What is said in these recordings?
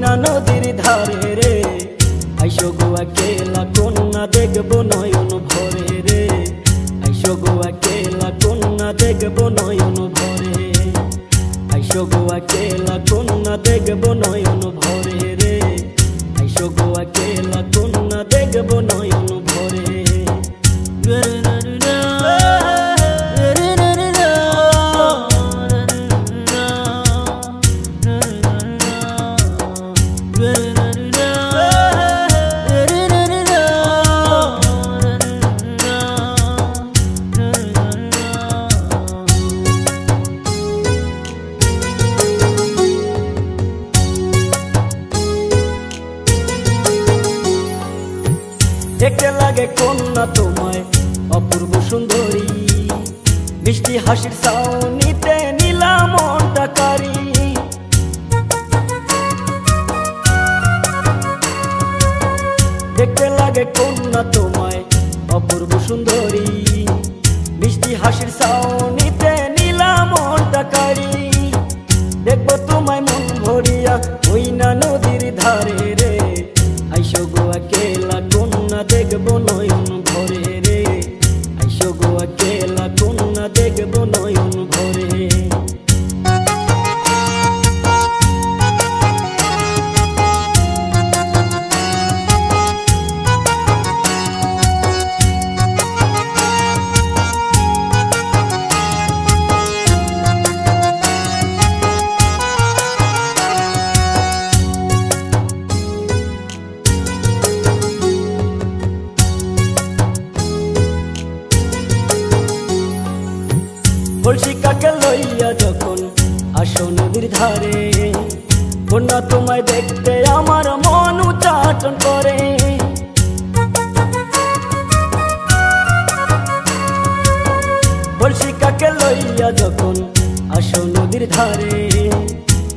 কন্যা নদীর ধারে রে, আইসো গোয়া কেলা কন্যা দেখবো নয়ন ভরে রে, আইসো গোয়া কেলা কন্যা দেখবো নয়ন ভরে, আইসো গোয়া কেলা কন্যা দেখবো নয়ন ভরে রে, আইসো গোয়া কেলা কন্যা দেখবো নয়ন ভরে। দেখতে লাগে কন্যা তোমায় অপূর্ব সুন্দরী, মিষ্টি হাসির ছাউনিতে নিলাম মনটা কারি। দেখতে লাগে কন্যা তোমায় অপূর্ব সুন্দরী, মিষ্টি হাসির ছাউনিতে নিলাম মনটা কারি। দেখবো তোমায় মন ভরিয়া ওই না নদীর ধারে রে, আইসো গোয়া কেলা কন্যা দেখবো নয়ন ভরে রে, আইসো গোয়া কেলা কন্যা দেখবো নয়ন ভরে। কলসি কাকে লইয়া যখন আসো নদীর ধারে, কন্যা তোমায় দেখতে আমার মন উচ্চাটন করে। কলসি কাকে লইয়া যখন আসো নদীর ধারে,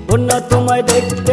কন্যা তোমায় দেখতে